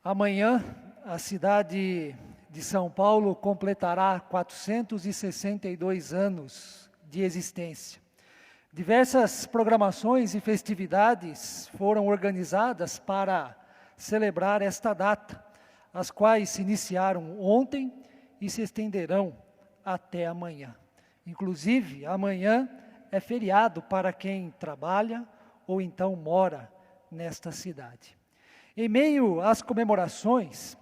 Amanhã, a cidade de São Paulo completará 462 anos de existência. Diversas programações e festividades foram organizadas para celebrar esta data, as quais se iniciaram ontem e se estenderão até amanhã. Inclusive, amanhã é feriado para quem trabalha ou então mora nesta cidade. Em meio às comemorações,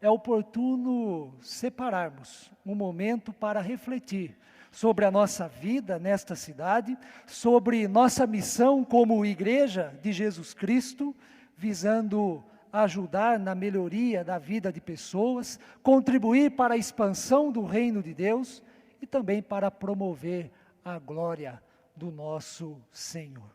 é oportuno separarmos um momento para refletir sobre a nossa vida nesta cidade, sobre nossa missão como Igreja de Jesus Cristo, visando ajudar na melhoria da vida de pessoas, contribuir para a expansão do reino de Deus e também para promover a glória do nosso Senhor.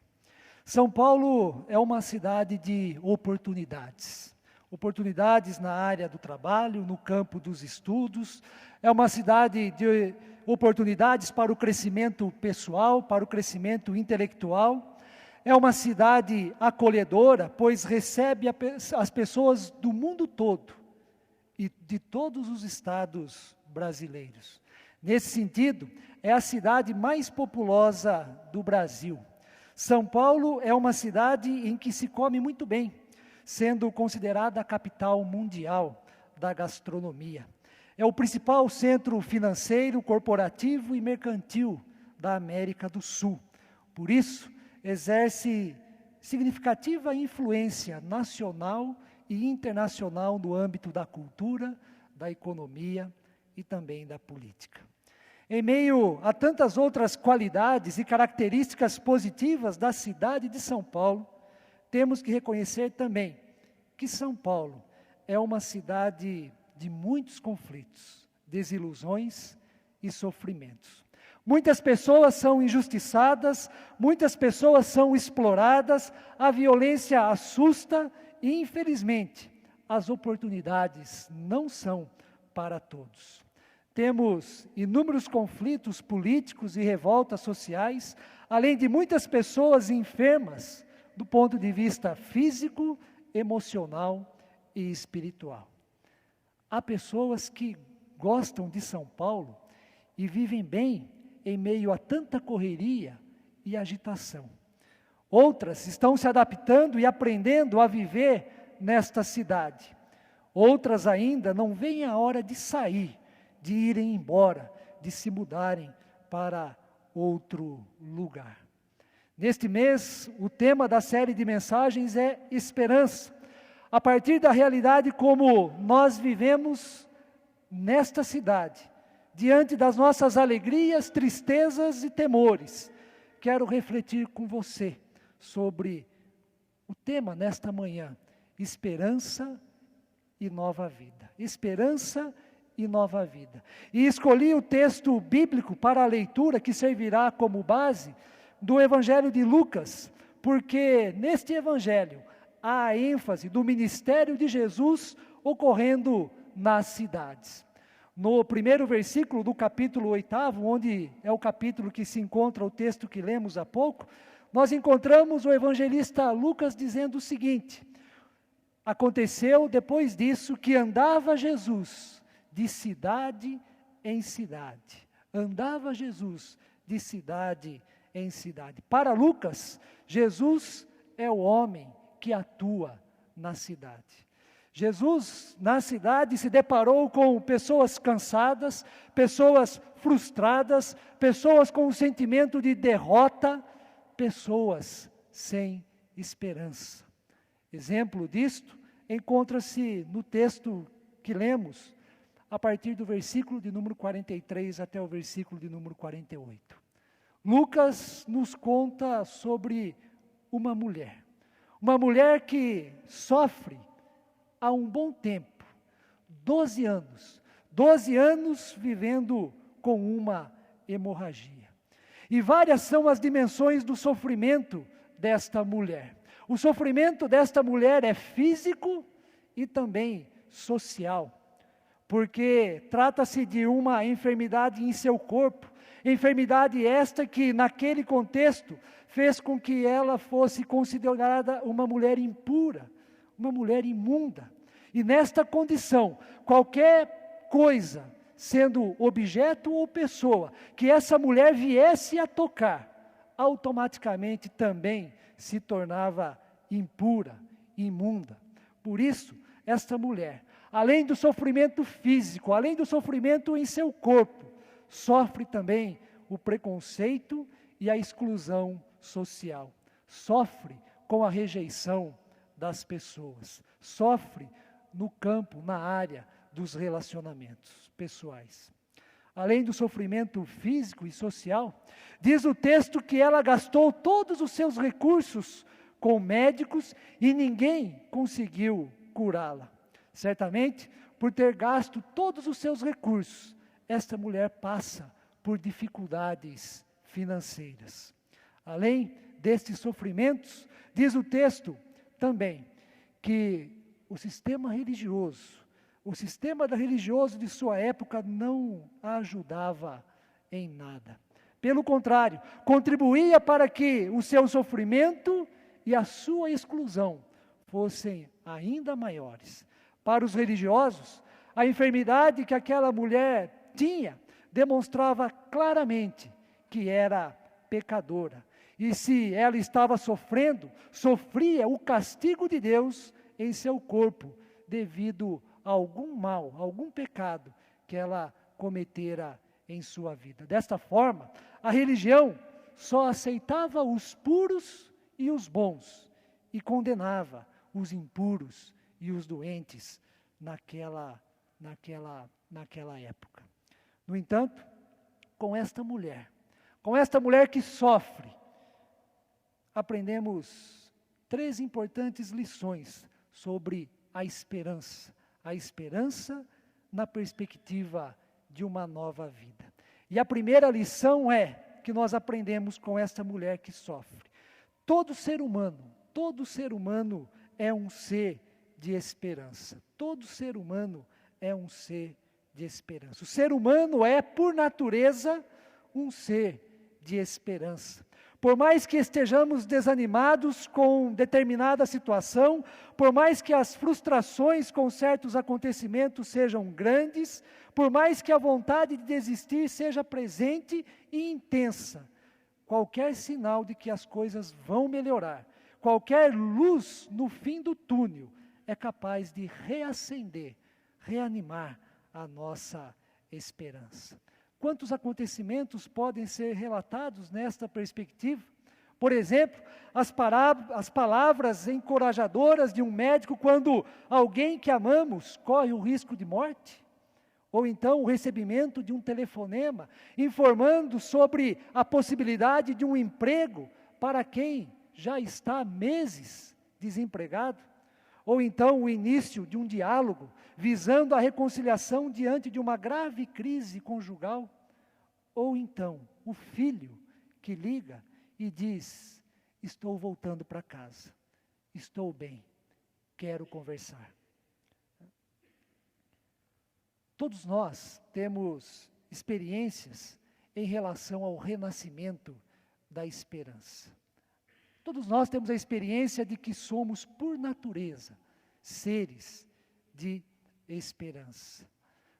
São Paulo é uma cidade de oportunidades. Oportunidades na área do trabalho, no campo dos estudos. É uma cidade de oportunidades para o crescimento pessoal, para o crescimento intelectual. É uma cidade acolhedora, pois recebe as pessoas do mundo todo e de todos os estados brasileiros. Nesse sentido, é a cidade mais populosa do Brasil. São Paulo é uma cidade em que se come muito bem, sendo considerada a capital mundial da gastronomia. É o principal centro financeiro, corporativo e mercantil da América do Sul. Por isso, exerce significativa influência nacional e internacional no âmbito da cultura, da economia e também da política. Em meio a tantas outras qualidades e características positivas da cidade de São Paulo, temos que reconhecer também que São Paulo é uma cidade de muitos conflitos, desilusões e sofrimentos. Muitas pessoas são injustiçadas, muitas pessoas são exploradas, a violência assusta e, infelizmente, as oportunidades não são para todos. Temos inúmeros conflitos políticos e revoltas sociais, além de muitas pessoas enfermas do ponto de vista físico, emocional e espiritual. Há pessoas que gostam de São Paulo e vivem bem em meio a tanta correria e agitação. Outras estão se adaptando e aprendendo a viver nesta cidade. Outras ainda não veem a hora de sair, de irem embora, de se mudarem para outro lugar. Neste mês, o tema da série de mensagens é esperança, a partir da realidade como nós vivemos nesta cidade, diante das nossas alegrias, tristezas e temores. Quero refletir com você sobre o tema nesta manhã, esperança e nova vida. Esperança e nova vida. E escolhi o texto bíblico para a leitura que servirá como base do Evangelho de Lucas, porque neste Evangelho há a ênfase do ministério de Jesus ocorrendo nas cidades. No primeiro versículo do capítulo 8, onde é o capítulo que se encontra o texto que lemos há pouco, nós encontramos o evangelista Lucas dizendo o seguinte: aconteceu depois disso que andava Jesus de cidade em cidade. Andava Jesus de cidade em cidade. Para Lucas, Jesus é o homem que atua na cidade. Jesus, na cidade, se deparou com pessoas cansadas, pessoas frustradas, pessoas com um sentimento de derrota, pessoas sem esperança. Exemplo disto encontra-se no texto que lemos, a partir do versículo de número 43 até o versículo de número 48. Lucas nos conta sobre uma mulher que sofre há um bom tempo, 12 anos vivendo com uma hemorragia. E várias são as dimensões do sofrimento desta mulher. O sofrimento desta mulher é físico e também social, porque trata-se de uma enfermidade em seu corpo, enfermidade esta que naquele contexto fez com que ela fosse considerada uma mulher impura, uma mulher imunda. E nesta condição, qualquer coisa, sendo objeto ou pessoa, que essa mulher viesse a tocar, automaticamente também se tornava impura, imunda. Por isso, esta mulher, além do sofrimento físico, além do sofrimento em seu corpo, sofre também o preconceito e a exclusão social. Sofre com a rejeição das pessoas. Sofre no campo, na área dos relacionamentos pessoais. Além do sofrimento físico e social, diz o texto que ela gastou todos os seus recursos com médicos e ninguém conseguiu curá-la. Certamente, por ter gasto todos os seus recursos, esta mulher passa por dificuldades financeiras. Além destes sofrimentos, diz o texto também que o sistema religioso de sua época não a ajudava em nada. Pelo contrário, contribuía para que o seu sofrimento e a sua exclusão fossem ainda maiores. Para os religiosos, a enfermidade que aquela mulher tinha demonstrava claramente que era pecadora. E se ela estava sofrendo, sofria o castigo de Deus em seu corpo, devido a algum mal, algum pecado que ela cometera em sua vida. Desta forma, a religião só aceitava os puros e os bons, e condenava os impuros e os doentes naquela época. No entanto, com esta mulher que sofre, aprendemos 3 importantes lições sobre a esperança na perspectiva de uma nova vida. E a primeira lição que nós aprendemos com esta mulher que sofre. Todo ser humano é um ser de esperança. Todo ser humano é um ser de esperança. O ser humano é, por natureza, um ser de esperança. Por mais que estejamos desanimados com determinada situação, por mais que as frustrações com certos acontecimentos sejam grandes, por mais que a vontade de desistir seja presente e intensa, qualquer sinal de que as coisas vão melhorar, qualquer luz no fim do túnel, é capaz de reacender, reanimar a nossa esperança. Quantos acontecimentos podem ser relatados nesta perspectiva? Por exemplo, as palavras encorajadoras de um médico quando alguém que amamos corre o risco de morte. Ou então o recebimento de um telefonema informando sobre a possibilidade de um emprego para quem já está há meses desempregado. Ou então o início de um diálogo visando a reconciliação diante de uma grave crise conjugal. Ou então o filho que liga e diz: estou voltando para casa, estou bem, quero conversar. Todos nós temos experiências em relação ao renascimento da esperança. Todos nós temos a experiência de que somos, por natureza, seres de esperança.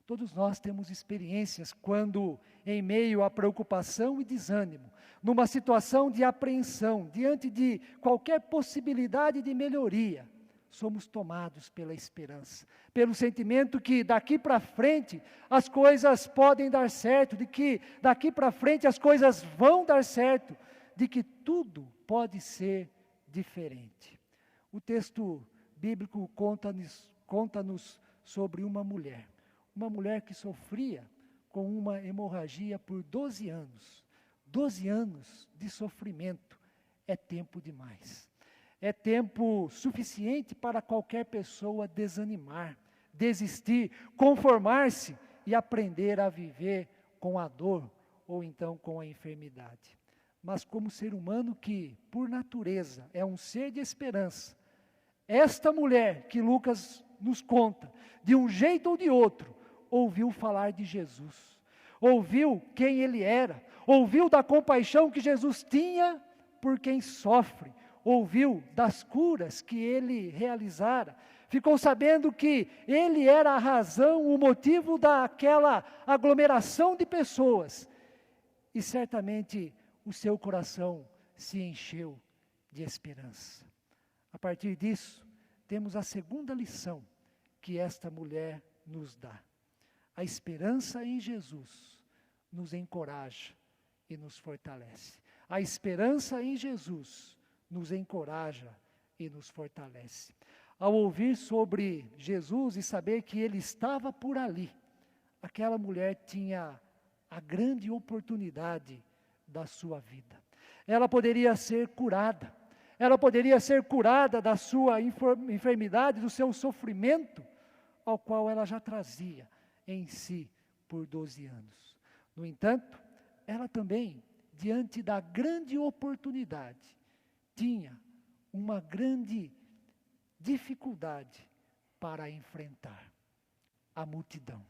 Todos nós temos experiências quando, em meio à preocupação e desânimo, numa situação de apreensão, diante de qualquer possibilidade de melhoria, somos tomados pela esperança, pelo sentimento que daqui para frente as coisas podem dar certo, de que daqui para frente as coisas vão dar certo, de que tudo pode ser diferente. O texto bíblico conta-nos sobre uma mulher que sofria com uma hemorragia por 12 anos. 12 anos de sofrimento é tempo demais. É tempo suficiente para qualquer pessoa desanimar, desistir, conformar-se e aprender a viver com a dor ou então com a enfermidade. Mas como ser humano que, por natureza, é um ser de esperança, esta mulher que Lucas nos conta, de um jeito ou de outro, ouviu falar de Jesus, ouviu quem Ele era, ouviu da compaixão que Jesus tinha por quem sofre, ouviu das curas que Ele realizara, ficou sabendo que ele era a razão, o motivo daquela aglomeração de pessoas. E certamente o seu coração se encheu de esperança. A partir disso, temos a segunda lição que esta mulher nos dá. A esperança em Jesus nos encoraja e nos fortalece. A esperança em Jesus nos encoraja e nos fortalece. Ao ouvir sobre Jesus e saber que ele estava por ali, aquela mulher tinha a grande oportunidade da sua vida. Ela poderia ser curada. Ela poderia ser curada da sua enfermidade, do seu sofrimento, ao qual ela já trazia em si por 12 anos. No entanto, ela também, diante da grande oportunidade, tinha uma grande dificuldade para enfrentar a multidão.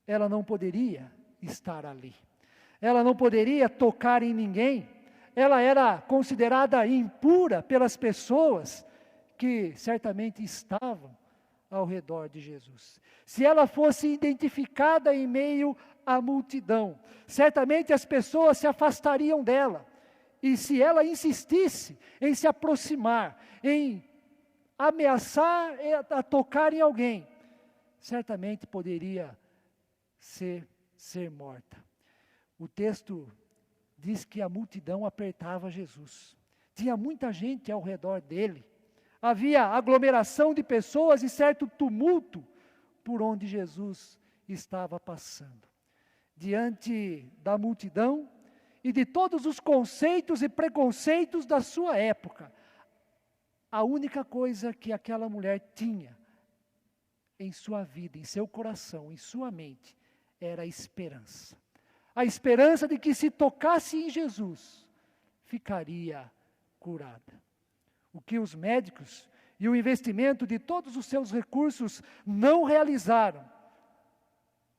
Ela não poderia estar ali. Ela não poderia tocar em ninguém. Ela era considerada impura pelas pessoas que certamente estavam ao redor de Jesus. Se ela fosse identificada em meio à multidão, certamente as pessoas se afastariam dela. E se ela insistisse em se aproximar, em ameaçar a tocar em alguém, certamente poderia ser morta. O texto diz que a multidão apertava Jesus. Tinha muita gente ao redor dele. Havia aglomeração de pessoas e certo tumulto por onde Jesus estava passando. Diante da multidão e de todos os conceitos e preconceitos da sua época, a única coisa que aquela mulher tinha em sua vida, em seu coração, em sua mente, era a esperança. A esperança de que se tocasse em Jesus, ficaria curada. O que os médicos e o investimento de todos os seus recursos não realizaram,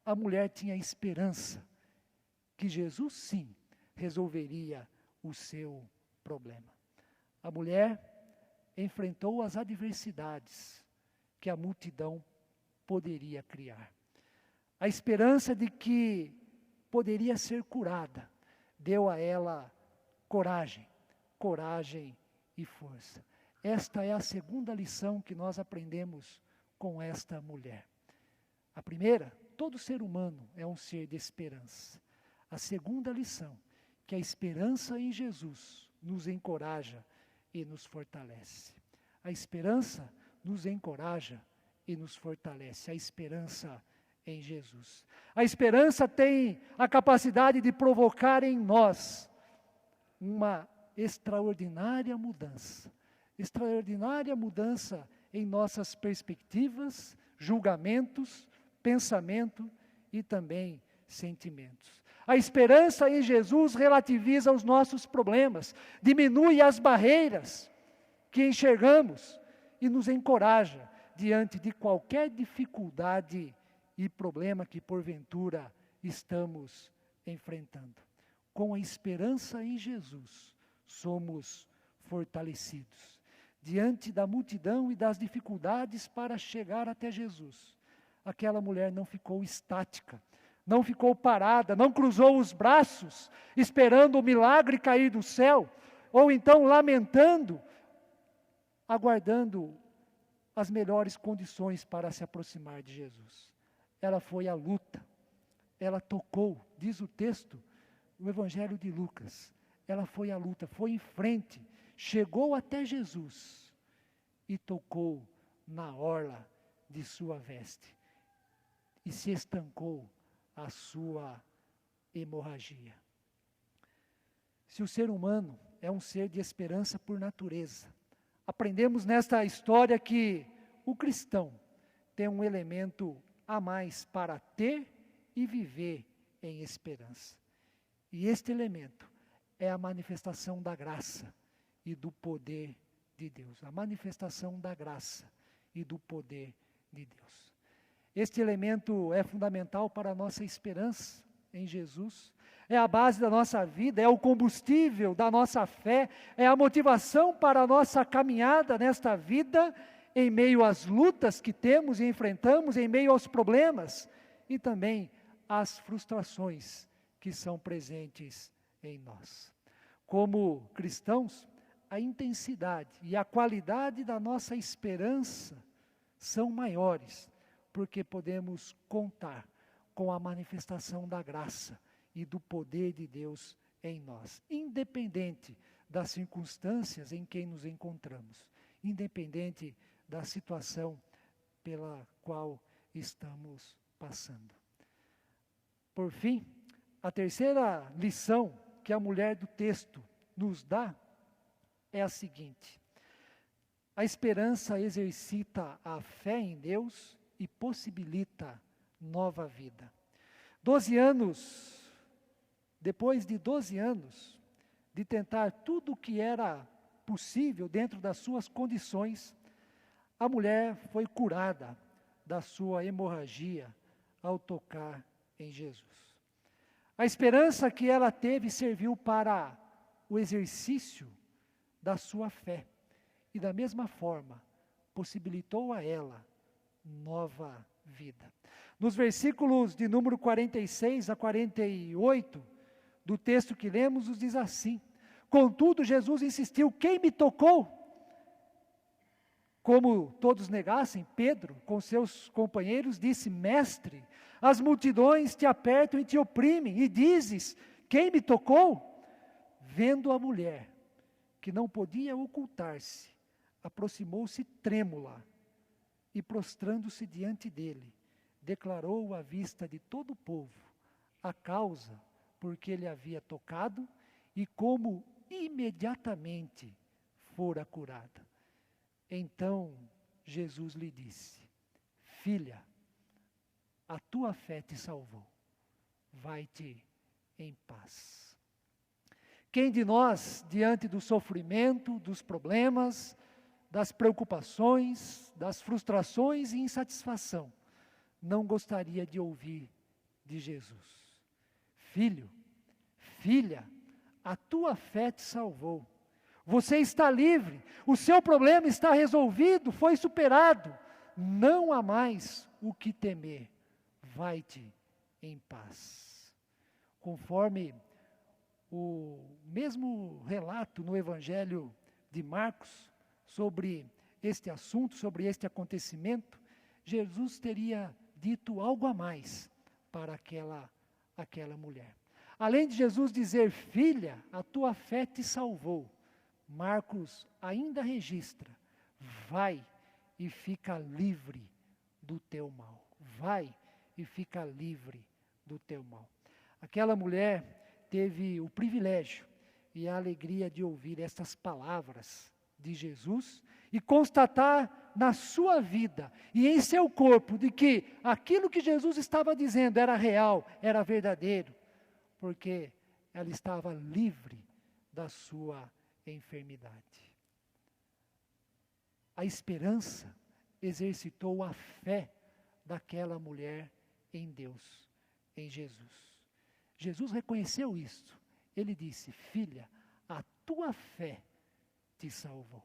a mulher tinha esperança que Jesus sim resolveria o seu problema. A mulher enfrentou as adversidades que a multidão poderia criar. A esperança de que poderia ser curada deu a ela coragem e força. Esta é a segunda lição que nós aprendemos com esta mulher. A primeira, todo ser humano é um ser de esperança. A segunda lição, que a esperança em Jesus nos encoraja e nos fortalece. A esperança nos encoraja e nos fortalece. A esperança em Jesus. A esperança tem a capacidade de provocar em nós uma extraordinária mudança. Extraordinária mudança em nossas perspectivas, julgamentos, pensamento e também sentimentos. A esperança em Jesus relativiza os nossos problemas, diminui as barreiras que enxergamos e nos encoraja diante de qualquer dificuldade e problema que porventura estamos enfrentando. Com a esperança em Jesus, somos fortalecidos. Diante da multidão e das dificuldades para chegar até Jesus, aquela mulher não ficou estática, não ficou parada, não cruzou os braços, esperando o milagre cair do céu, ou então lamentando, aguardando as melhores condições para se aproximar de Jesus. Ela foi à luta, ela tocou, diz o texto, no Evangelho de Lucas, ela foi à luta, foi em frente, chegou até Jesus e tocou na orla de sua veste e se estancou a sua hemorragia. Se o ser humano é um ser de esperança por natureza, aprendemos nesta história que o cristão tem um elemento a mais para ter e viver em esperança. E este elemento é a manifestação da graça e do poder de Deus. A manifestação da graça e do poder de Deus. Este elemento é fundamental para a nossa esperança em Jesus. É a base da nossa vida, é o combustível da nossa fé, é a motivação para a nossa caminhada nesta vida em meio às lutas que temos e enfrentamos, em meio aos problemas e também às frustrações que são presentes em nós. Como cristãos, a intensidade e a qualidade da nossa esperança são maiores, porque podemos contar com a manifestação da graça e do poder de Deus em nós, independente das circunstâncias em que nos encontramos, independente da situação pela qual estamos passando. Por fim, a terceira lição que a mulher do texto nos dá é a seguinte: a esperança exercita a fé em Deus e possibilita nova vida. Depois de 12 anos de tentar tudo o que era possível dentro das suas condições, a mulher foi curada da sua hemorragia ao tocar em Jesus. A esperança que ela teve serviu para o exercício da sua fé e da mesma forma possibilitou a ela nova vida. Nos versículos de número 46 a 48 do texto que lemos, nos diz assim: contudo, Jesus insistiu: quem me tocou? Como todos negassem, Pedro, com seus companheiros, disse: mestre, as multidões te apertam e te oprimem, e dizes: quem me tocou? Vendo a mulher, que não podia ocultar-se, aproximou-se trêmula, e prostrando-se diante dele, declarou à vista de todo o povo a causa por que ele havia tocado e como imediatamente fora curada. Então Jesus lhe disse: filha, a tua fé te salvou, vai-te em paz. Quem de nós, diante do sofrimento, dos problemas, das preocupações, das frustrações e insatisfação, não gostaria de ouvir de Jesus: filho, filha, a tua fé te salvou. Você está livre, o seu problema está resolvido, foi superado. Não há mais o que temer, vai-te em paz. Conforme o mesmo relato no Evangelho de Marcos, sobre este assunto, sobre este acontecimento, Jesus teria dito algo a mais para aquela mulher. Além de Jesus dizer: filha, a tua fé te salvou, Marcos ainda registra: vai e fica livre do teu mal. Vai e fica livre do teu mal. Aquela mulher teve o privilégio e a alegria de ouvir estas palavras de Jesus e constatar na sua vida e em seu corpo de que aquilo que Jesus estava dizendo era real, era verdadeiro, porque ela estava livre da sua enfermidade. A esperança exercitou a fé daquela mulher em Deus, em Jesus. Jesus reconheceu isso. Ele disse: filha, a tua fé te salvou.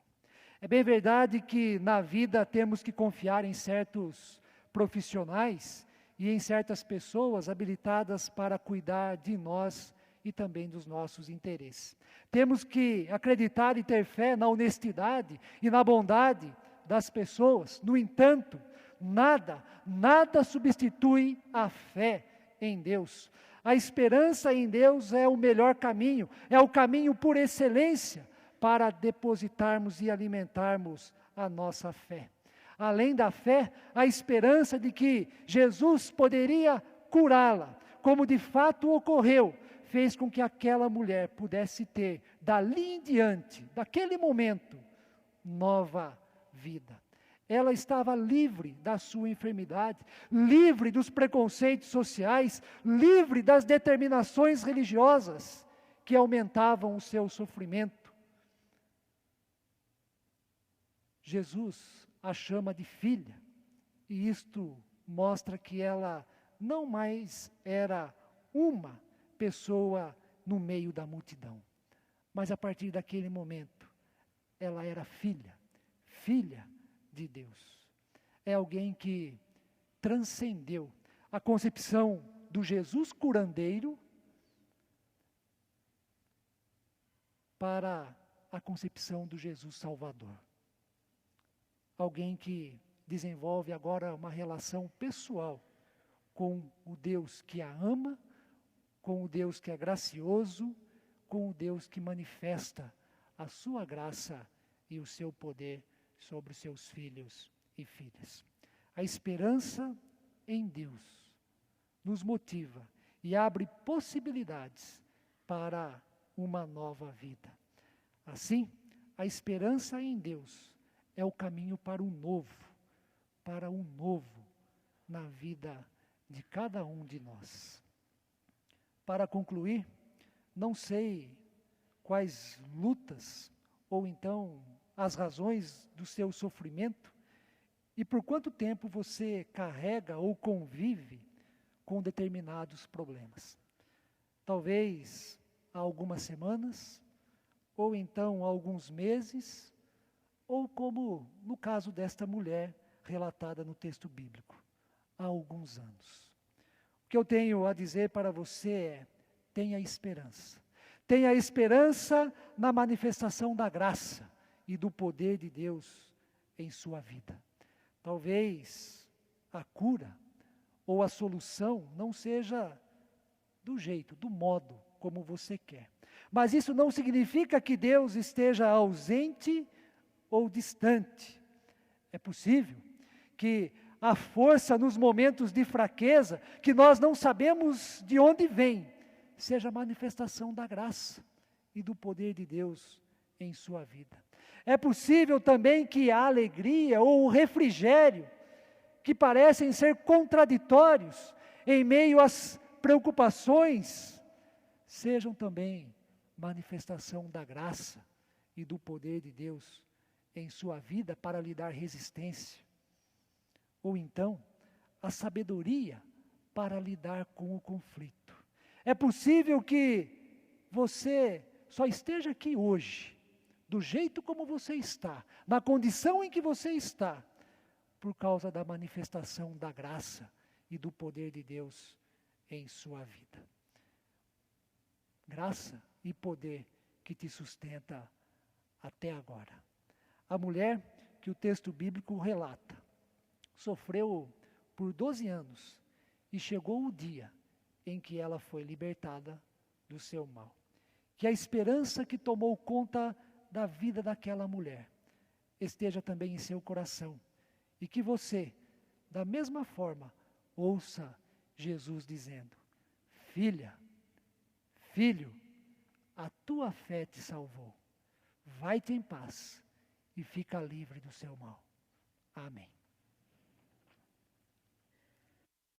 É bem verdade que na vida temos que confiar em certos profissionais e em certas pessoas habilitadas para cuidar de nós e também dos nossos interesses. Temos que acreditar e ter fé na honestidade e na bondade das pessoas. No entanto, nada substitui a fé em Deus. A esperança em Deus é o melhor caminho, é o caminho por excelência para depositarmos e alimentarmos a nossa fé. Além da fé, a esperança de que Jesus poderia curá-la, como de fato ocorreu, fez com que aquela mulher pudesse ter, dali em diante, daquele momento, nova vida. Ela estava livre da sua enfermidade, livre dos preconceitos sociais, livre das determinações religiosas que aumentavam o seu sofrimento. Jesus a chama de filha, e isto mostra que ela não mais era uma pessoa no meio da multidão, mas a partir daquele momento, ela era filha de Deus. É alguém que transcendeu a concepção do Jesus curandeiro para a concepção do Jesus Salvador. Alguém que desenvolve agora uma relação pessoal com o Deus que a ama, com o Deus que é gracioso, com o Deus que manifesta a sua graça e o seu poder sobre os seus filhos e filhas. A esperança em Deus nos motiva e abre possibilidades para uma nova vida. Assim, a esperança em Deus é o caminho para o novo na vida de cada um de nós. Para concluir, não sei quais lutas ou então as razões do seu sofrimento e por quanto tempo você carrega ou convive com determinados problemas. Talvez há algumas semanas, ou então há alguns meses, ou como no caso desta mulher relatada no texto bíblico, há alguns anos. O que eu tenho a dizer para você é: tenha esperança. Tenha esperança na manifestação da graça e do poder de Deus em sua vida. Talvez a cura ou a solução não seja do jeito, do modo como você quer. Mas isso não significa que Deus esteja ausente ou distante. É possível que a força nos momentos de fraqueza, que nós não sabemos de onde vem, seja a manifestação da graça e do poder de Deus em sua vida. É possível também que a alegria ou o refrigério, que parecem ser contraditórios em meio às preocupações, sejam também manifestação da graça e do poder de Deus em sua vida para lhe dar resistência. Ou então, a sabedoria para lidar com o conflito. É possível que você só esteja aqui hoje, do jeito como você está, na condição em que você está, por causa da manifestação da graça e do poder de Deus em sua vida. Graça e poder que te sustenta até agora. A mulher que o texto bíblico relata, sofreu por 12 anos e chegou o dia em que ela foi libertada do seu mal. Que a esperança que tomou conta da vida daquela mulher esteja também em seu coração e que você, da mesma forma, ouça Jesus dizendo: filha, filho, a tua fé te salvou. Vai-te em paz e fica livre do seu mal. Amém.